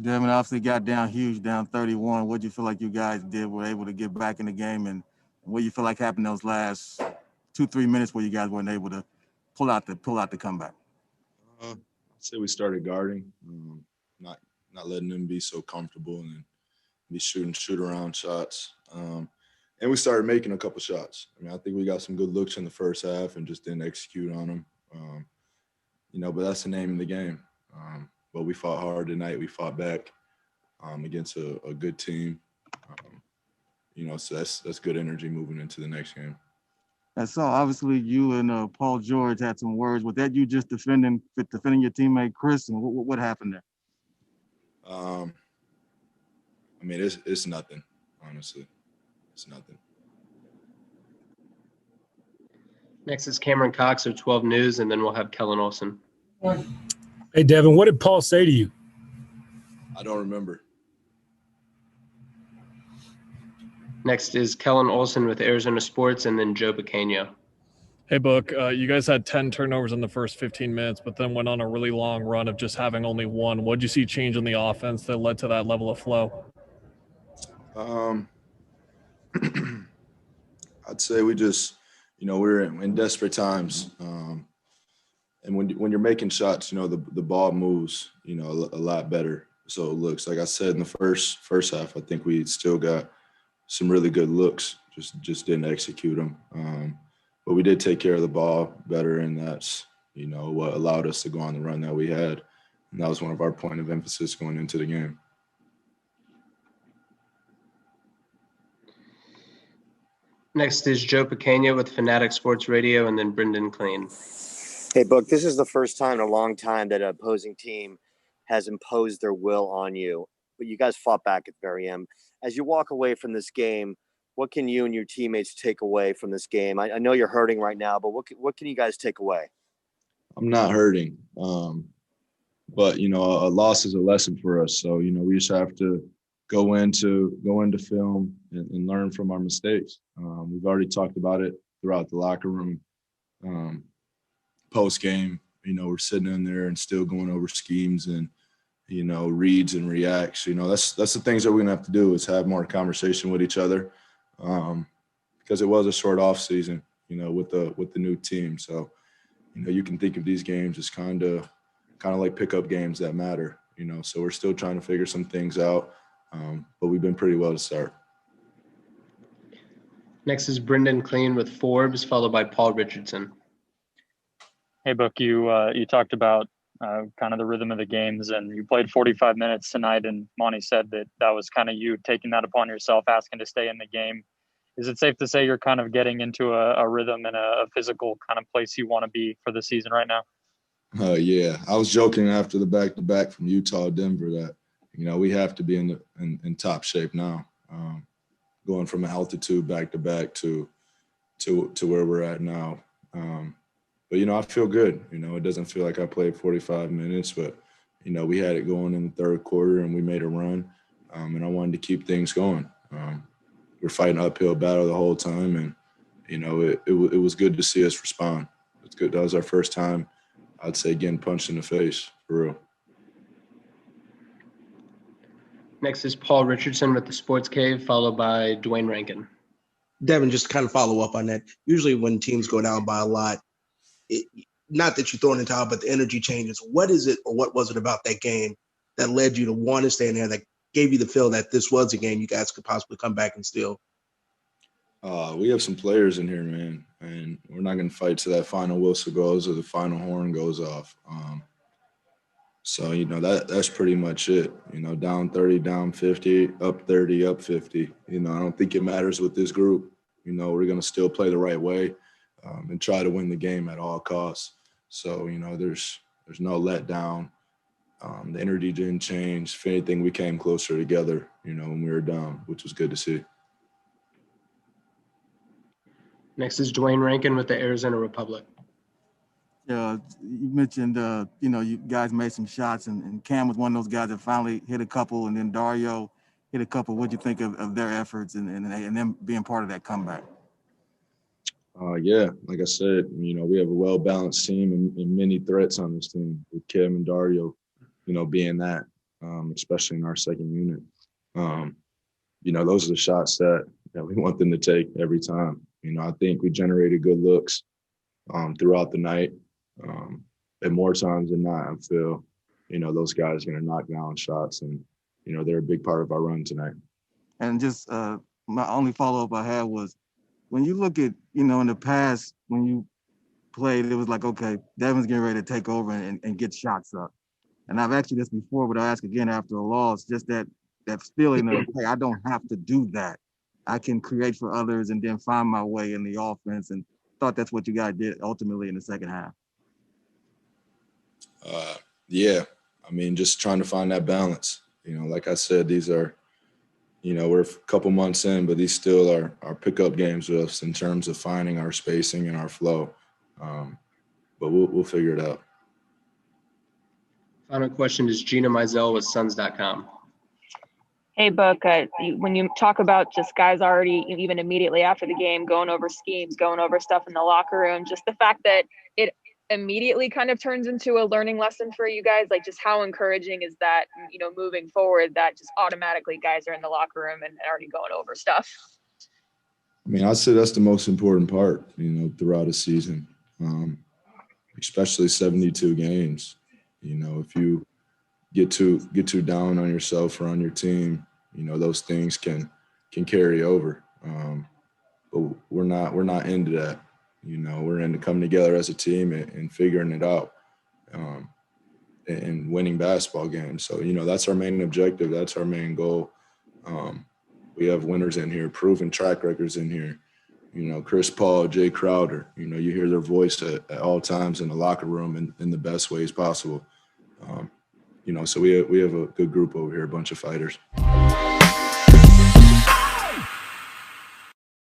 Devin obviously got down huge, down 31. What do you feel like you guys did? Were able to get back in the game, and what do you feel like happened those last 2-3 minutes where you guys weren't able to pull out the comeback? I'd say we started guarding, not letting them be so comfortable and be shoot around shots. And we started making a couple shots. I mean, I think we got some good looks in the first half and just didn't execute on them. But that's the name of the game. But we fought hard tonight. We fought back against a good team. So that's good energy moving into the next game. I saw obviously you and Paul George had some words. Was that you just defending your teammate Chris, and what happened there? It's nothing, honestly. It's nothing. Next is Cameron Cox of 12 News, and then we'll have Kellen Olson. Hey, Devin, what did Paul say to you? I don't remember. Next is Kellen Olson with Arizona Sports, and then Joe Bacchino. Hey, Book, you guys had 10 turnovers in the first 15 minutes, but then went on a really long run of just having only one. What did you see change in the offense that led to that level of flow? I'd say we just, we're in desperate times. And when you're making shots, the ball moves, a lot better. So it looks, like I said, in the first half, I think we still got some really good looks, just didn't execute them. But we did take care of the ball better, and that's, what allowed us to go on the run that we had. And that was one of our point of emphasis going into the game. Next is Joe Bacchino with Fanatic Sports Radio, and then Brendan Clean. Hey, Book, this is the first time in a long time that an opposing team has imposed their will on you, but you guys fought back at the very end. As you walk away from this game, what can you and your teammates take away from this game? I know you're hurting right now, but what can you guys take away? I'm not hurting, but, a loss is a lesson for us. So, we just have to go into film and learn from our mistakes. We've already talked about it throughout the locker room. Post game, we're sitting in there and still going over schemes and, reads and reacts. That's the things that we're gonna have to do is have more conversation with each other, because it was a short off season, with the new team. So, you can think of these games as kind of like pickup games that matter. So we're still trying to figure some things out, but we've been pretty well to start. Next is Brendan Clean with Forbes, followed by Paul Richardson. Hey, Book, you talked about kind of the rhythm of the games, and you played 45 minutes tonight, and Monty said that was kind of you taking that upon yourself, asking to stay in the game. Is it safe to say you're kind of getting into a rhythm and a physical kind of place you want to be for the season right now? Yeah. I was joking after the back-to-back from Utah, Denver, that, we have to be in top shape now, going from altitude back-to-back to where we're at now. But, I feel good. It doesn't feel like I played 45 minutes, but, we had it going in the third quarter and we made a run, and I wanted to keep things going. We're fighting an uphill battle the whole time, and, it was good to see us respond. It's good. That was our first time, I'd say, getting punched in the face, for real. Next is Paul Richardson with the Sports Cave, followed by Dwayne Rankin. Devin, just to kind of follow up on that, usually when teams go down by a lot, not that you throw in the towel, but the energy changes. What is it, or what was it about that game that led you to want to stay in there, that gave you the feel that this was a game you guys could possibly come back and steal? We have some players in here, man, and we're not going to fight till that final whistle goes or the final horn goes off. So, that's pretty much it. Down 30, down 50, up 30, up 50. I don't think it matters with this group. We're going to still play the right way, and try to win the game at all costs. So, there's no letdown. The energy didn't change. If anything, we came closer together, when we were down, which was good to see. Next is Dwayne Rankin with the Arizona Republic. You mentioned, you guys made some shots, and Cam was one of those guys that finally hit a couple, and then Dario hit a couple. What'd you think of their efforts and them being part of that comeback? Yeah, like I said, we have a well-balanced team and many threats on this team with Kim and Dario, being that. especially in our second unit. Those are the shots that we want them to take every time. I think we generated good looks throughout the night. And more times than not, I feel, those guys are going to knock down shots, and, they're a big part of our run tonight. And just my only follow-up I had was, when you look at, in the past, when you played, it was like, okay, Devin's getting ready to take over and get shots up. And I've asked you this before, but I'll ask again after a loss, just that feeling of, hey, I don't have to do that. I can create for others and then find my way in the offense. And thought that's what you guys did ultimately in the second half. Yeah. Just trying to find that balance. Like I said, these are, we're a couple months in, but these still are our pickup games with us in terms of finding our spacing and our flow. But we'll figure it out. Final question is Gina Mizell with Suns.com. Hey, Book, when you talk about just guys already, even immediately after the game, going over schemes, going over stuff in the locker room, just the fact that it immediately kind of turns into a learning lesson for you guys, like just how encouraging is that, moving forward, that just automatically guys are in the locker room and already going over stuff? I'd say that's the most important part, throughout a season, especially 72 games. If you get too down on yourself or on your team, those things can carry over. But we're not into that. We're into coming together as a team and figuring it out, and winning basketball games. So, that's our main objective. That's our main goal. We have winners in here, proven track records in here. Chris Paul, Jay Crowder, you hear their voice at all times in the locker room in the best ways possible. So we have a good group over here, a bunch of fighters.